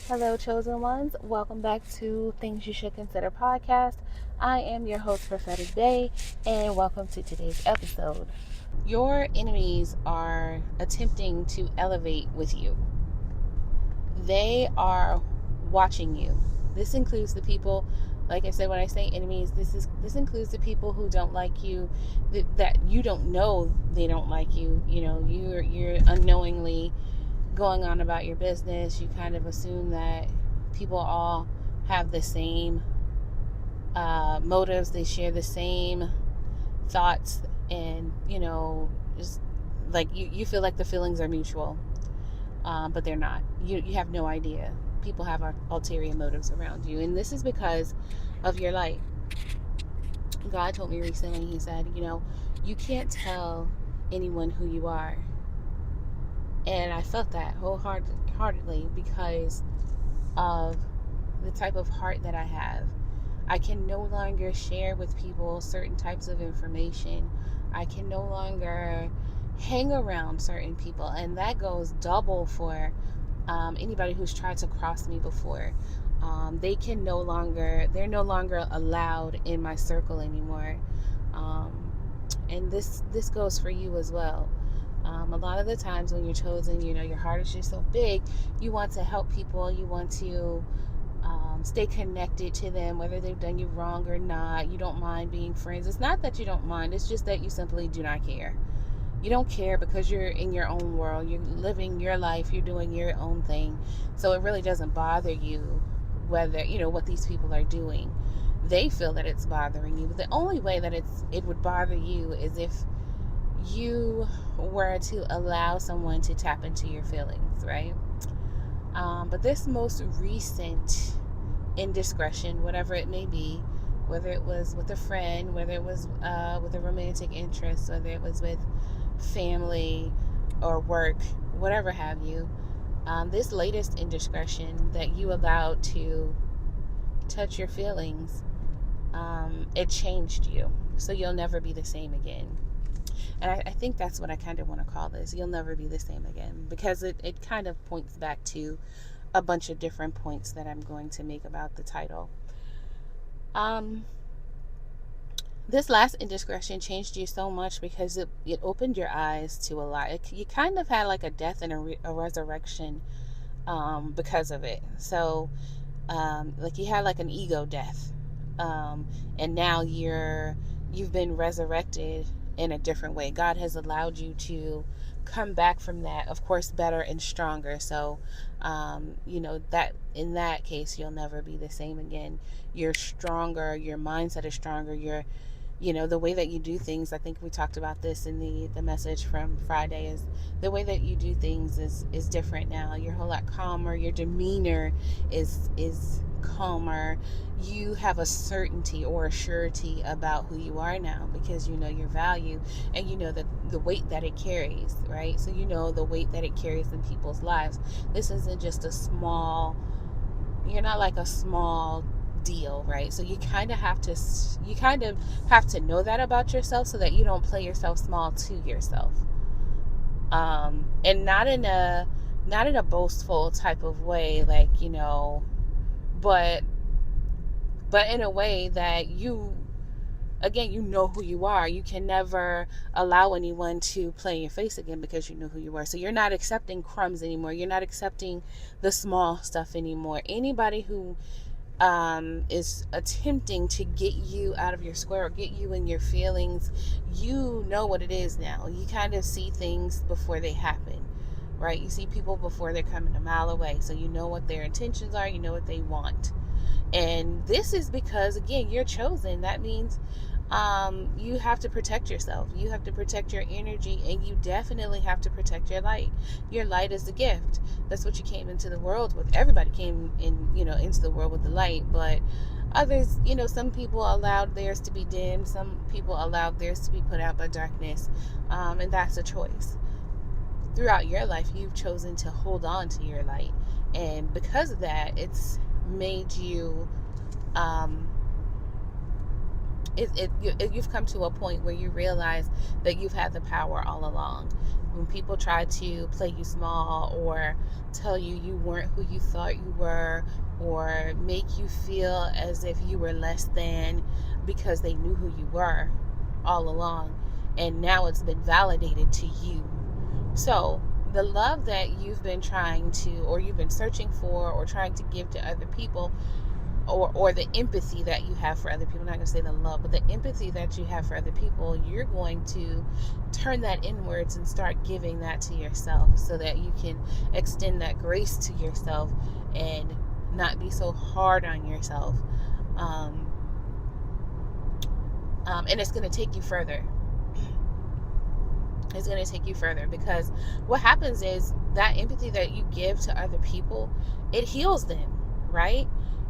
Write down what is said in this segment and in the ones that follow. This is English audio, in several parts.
Hello, chosen ones. Welcome back to Things You Should Consider podcast. I am your host, Prophetic, and welcome to today's episode. Your enemies are attempting to elevate with you. They are watching you. This includes the people, like I said, when I say enemies, this includes the people who don't like you, that you don't know they don't like you. You know, you're unknowingly going on about your business. You kind of assume that people all have the same motives, they share the same thoughts, and just like you feel like the feelings are mutual, but they're not. You have no idea. People have ulterior motives around you, and this is because of your light. God told me recently, he said, you can't tell anyone who you are. And I felt that wholeheartedly because of the type of heart that I have. I can no longer share with people certain types of information. I can no longer hang around certain people. And that goes double for anybody who's tried to cross me before. They're no longer allowed in my circle anymore. And this goes for you as well. A lot of the times when you're chosen, your heart is just so big. You want to help people. You want to stay connected to them, whether they've done you wrong or not. You don't mind being friends. It's not that you don't mind. It's just that you simply do not care. You don't care because you're in your own world. You're living your life. You're doing your own thing. So it really doesn't bother you whether, what these people are doing. They feel that it's bothering you. But the only way that it would bother you is if you were to allow someone to tap into your feelings, right? But this most recent indiscretion, whatever it may be, whether it was with a friend, whether it was with a romantic interest, whether it was with family or work, whatever have you, this latest indiscretion that you allowed to touch your feelings, it changed you. So you'll never be the same again. And I think that's what I kind of want to call this. You'll never be the same again, because it kind of points back to a bunch of different points that I'm going to make about the title. This last indiscretion changed you so much because it opened your eyes to a lot. You kind of had like a death and a resurrection because of it. So like you had like an ego death, and now you've been resurrected in a different way. God has allowed you to come back from that, of course, better and stronger. So that in that case you'll never be the same again. You're stronger, your mindset is stronger, the way that you do things. I think we talked about this in the message from Friday. Is the way that you do things is different now. You're a whole lot calmer. Your demeanor is calmer. You have a certainty or a surety about who you are now, because you know your value, and you know that the weight that it carries, right? So you know the weight that it carries in people's lives. This isn't just you're not like a small deal, right? So you kind of have to know that about yourself, so that you don't play yourself small to yourself, and not in a boastful type of way, like, but in a way that again, you know who you are. You can never allow anyone to play in your face again, because you know who you are. So you're not accepting crumbs anymore. You're not accepting the small stuff anymore. Anybody who is attempting to get you out of your square or get you in your feelings, you know what it is now. You kind of see things before they happen, right? You see people before they're coming a mile away. So you know what their intentions are. You know what they want. And this is because, again, you're chosen. That means you have to protect yourself. You have to protect your energy, and you definitely have to protect your light. Your light is a gift. That's what you came into the world with. Everybody came into the world with the light, but others, some people allowed theirs to be dimmed. Some people allowed theirs to be put out by darkness, and that's a choice. Throughout your life, you've chosen to hold on to your light, and because of that, it's made you you've come to a point where you realize that you've had the power all along. When people try to play you small, or tell you you weren't who you thought you were, or make you feel as if you were less than because they knew who you were all along, and now it's been validated to you. So the love that you've been trying to, or you've been searching for, or trying to give to other people, or the empathy that you have for other people, I'm not going to say the love, but the empathy that you have for other people, you're going to turn that inwards and start giving that to yourself, so that you can extend that grace to yourself and not be so hard on yourself. um, and it's going to take you further. It's going to take you further, because what happens is that empathy that you give to other people, it heals them, right?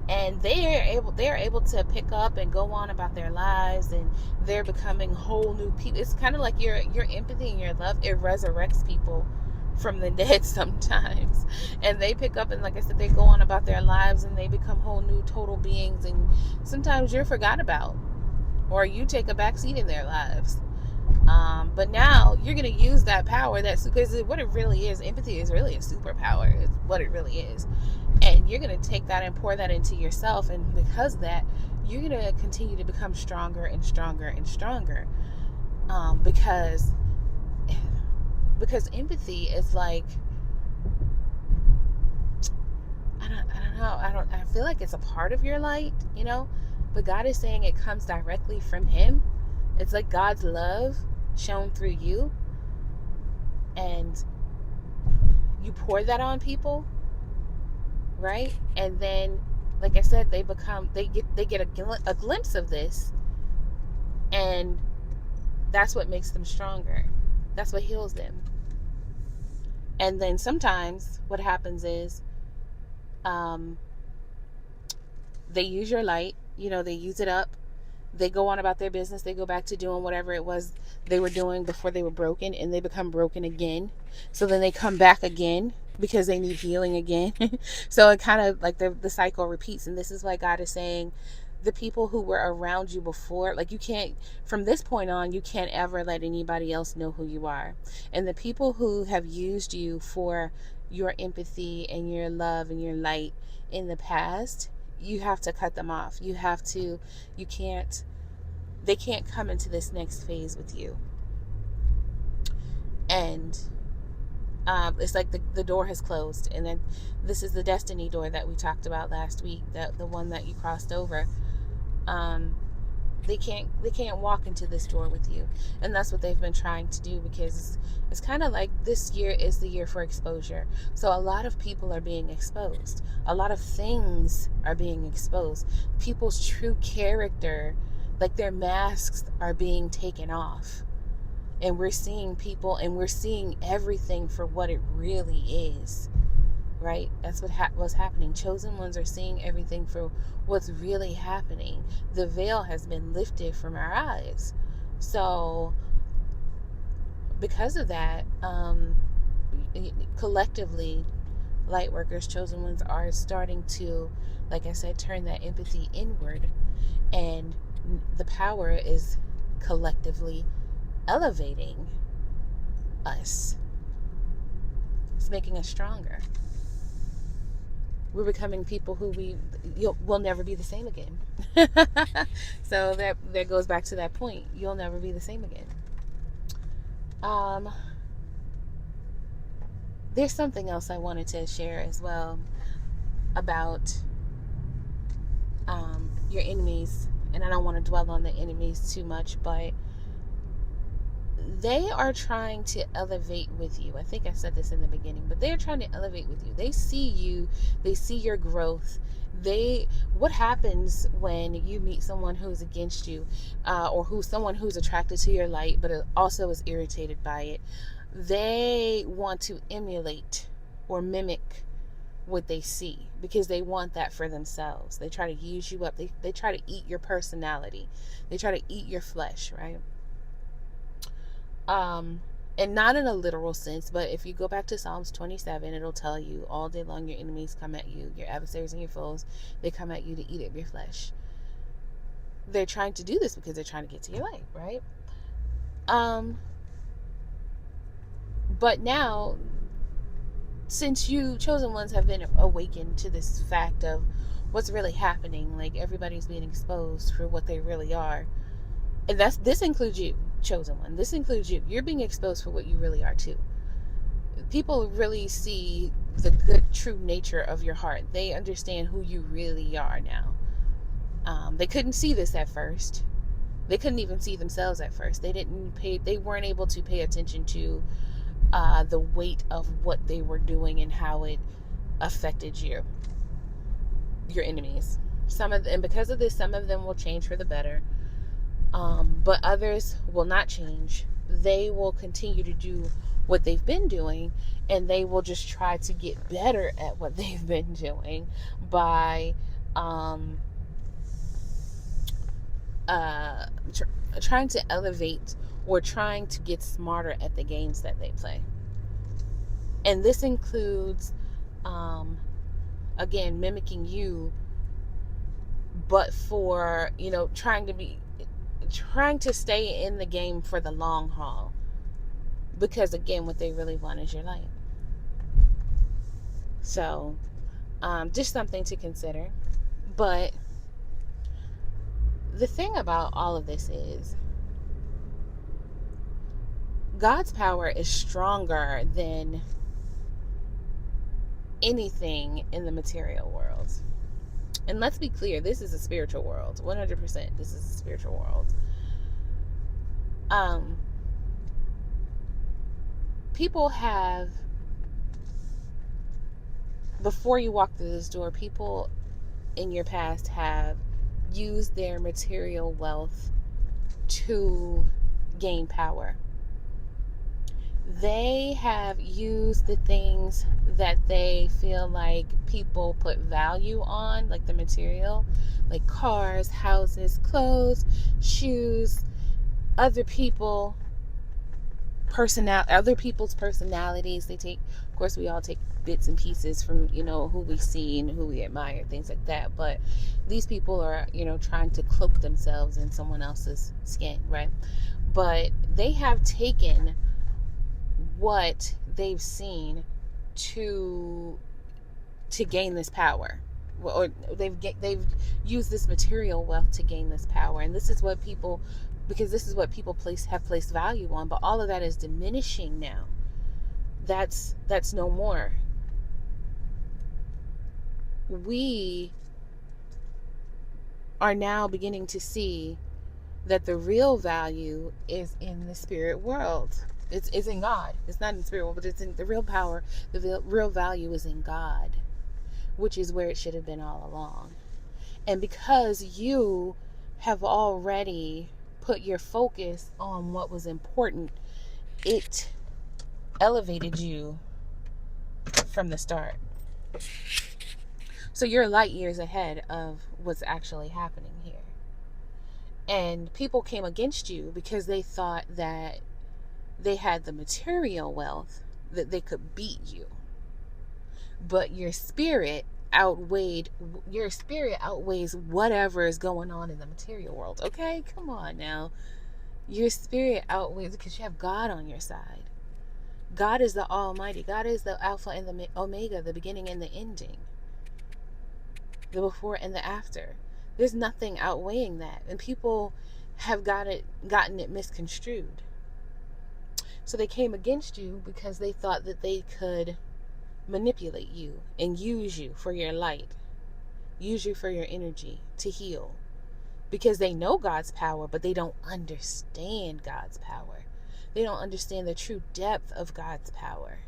And they're able to pick up and go on about their lives, and they're becoming whole new people. It's kind of like your empathy and your love, it resurrects people from the dead sometimes, and they pick up, and like I said, they go on about their lives, and they become whole new total beings, and sometimes you're forgot about, or you take a back seat in their lives. But now you're going to use that power. That's because what it really is, empathy is really a superpower. It's what it really is. And you're going to take that and pour that into yourself. And because of that, you're going to continue to become stronger and stronger and stronger. Because empathy is like, I don't know. I feel like it's a part of your light, but God is saying it comes directly from Him. It's like God's love shown through you, and you pour that on people, right? And then, like I said, they get a glimpse of this, and that's what makes them stronger. That's what heals them. And then sometimes what happens is, they use your light, they use it up. They go on about their business. They go back to doing whatever it was they were doing before they were broken, and they become broken again. So then they come back again because they need healing again. So it kind of like the cycle repeats. And this is why God is saying, the people who were around you before, like, you can't, from this point on, you can't ever let anybody else know who you are. And the people who have used you for your empathy and your love and your light in the past, you have to cut them off. You can't, they can't come into this next phase with you. And it's like the door has closed. And then this is the destiny door that we talked about last week, the one that you crossed over. They can't walk into this door with you. And that's what they've been trying to do, because it's kind of like this year is the year for exposure. So a lot of people are being exposed. A lot of things are being exposed. People's true character, like their masks, are being taken off. And we're seeing people, and we're seeing everything for what it really is. Right? That's what's happening. Chosen ones are seeing everything for what's really happening. The veil has been lifted from our eyes. So because of that, collectively, light workers, chosen ones, are starting to, like I said, turn that empathy inward. And the power is collectively elevating us. It's making us stronger. We're becoming people who we'll never be the same again. So that goes back to that point. You'll never be the same again. There's something else I wanted to share as well about your enemies, and I don't want to dwell on the enemies too much, but they are trying to elevate with you. I think I said this in the beginning, but they're trying to elevate with you. They see you, they see your growth. What happens when you meet someone who's against you, or someone who's attracted to your light, but also is irritated by it? They want to emulate or mimic what they see, because they want that for themselves. They try to use you up. They try to eat your personality. They try to eat your flesh, right? And not in a literal sense, but if you go back to Psalms 27, it'll tell you all day long your enemies come at you, your adversaries and your foes, they come at you to eat up your flesh. They're trying to do this because they're trying to get to your light, right? Um, but now, since you chosen ones have been awakened to this fact of what's really happening, like everybody's being exposed for what they really are, and this includes you, chosen one. This includes you. You're being exposed for what you really are too. People really see the good, true nature of your heart. They understand who you really are now. They couldn't see this at first. They couldn't even see themselves at first. They weren't able to pay attention to the weight of what they were doing and how it affected your enemies. And because of this, some of them will change for the better, but others will not change. They will continue to do what they've been doing, and they will just try to get better at what they've been doing by uh, trying to elevate or trying to get smarter at the games that they play. And this includes, again, mimicking you, but for, trying to stay in the game for the long haul. Because, again, what they really want is your light. So, just something to consider. But the thing about all of this is God's power is stronger than anything in the material world. And let's be clear, this is a spiritual world. 100%, this is a spiritual world. People have, before you walk through this door, people in your past have used their material wealth to gain power. They have used the things that they feel like people put value on, like the material, like cars, houses, clothes, shoes, other people's personalities. They take, of course, we all take bits and pieces from, who we see and who we admire, things like that. But these people are, trying to cloak themselves in someone else's skin, right? But they have taken what they've seen to gain this power, or they've used this material wealth to gain this power. And this is what people have placed value on. But all of that is diminishing now. That's no more. We are now beginning to see that the real value is in the spirit world. It's in God. It's not in the spirit world, but it's in the real power. The real value is in God, which is where it should have been all along. And because you have already put your focus on what was important, it elevated you from the start. So you're light years ahead of what's actually happening here. And people came against you because they thought that they had the material wealth that they could beat you. But your spirit outweighs whatever is going on in the material world. Okay, come on now. Your spirit outweighs, because you have God on your side. God is the Almighty. God is the Alpha and the Omega, the beginning and the ending, the before and the after. There's nothing outweighing that, and people have gotten it misconstrued. So they came against you because they thought that they could manipulate you and use you for your light, use you for your energy to heal, because they know God's power, but they don't understand God's power. They don't understand the true depth of God's power,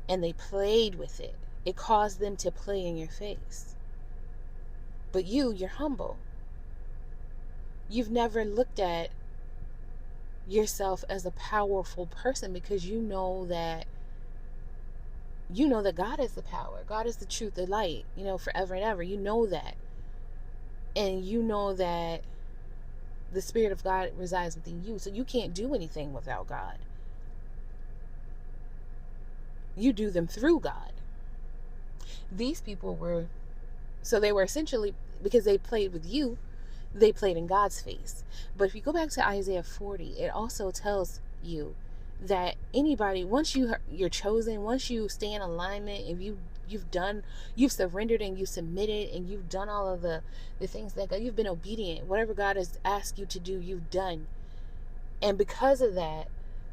and they played with it. It caused them to play in your face. But you're humble. You've never looked at yourself as a powerful person, because you know that God is the power. God is the truth, the light, forever and ever. You know that. And you know that the Spirit of God resides within you. So you can't do anything without God. You do them through God. These people were essentially, because they played with you, they played in God's face. But if you go back to Isaiah 40, it also tells you that anybody, once you're chosen, once you stay in alignment, if you've surrendered and you submitted and you've done all of the things that God, you've been obedient, whatever God has asked you to do, you've done. And because of that,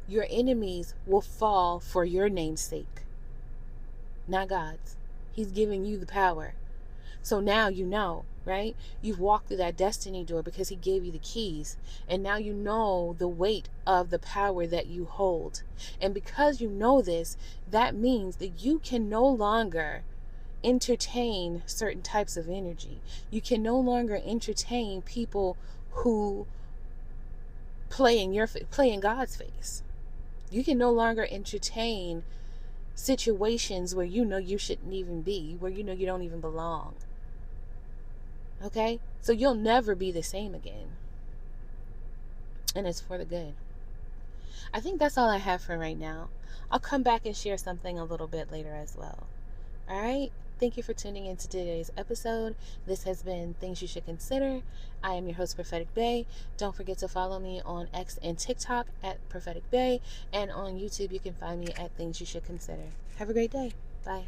your enemies will fall for your name's sake, not God's. He's giving you the power. So now you know, right? You've walked through that destiny door because he gave you the keys. And now you know the weight of the power that you hold. And because you know this, that means that you can no longer entertain certain types of energy. You can no longer entertain people who play in God's face. You can no longer entertain situations where you know you shouldn't even be, where you know you don't even belong. Okay? So you'll never be the same again. And it's for the good. I think that's all I have for right now. I'll come back and share something a little bit later as well. All right? Thank you for tuning in to today's episode. This has been Things You Should Consider. I am your host, Prophetic Bay. Don't forget to follow me on X and TikTok at Prophetic Bay. And on YouTube, you can find me at Things You Should Consider. Have a great day. Bye.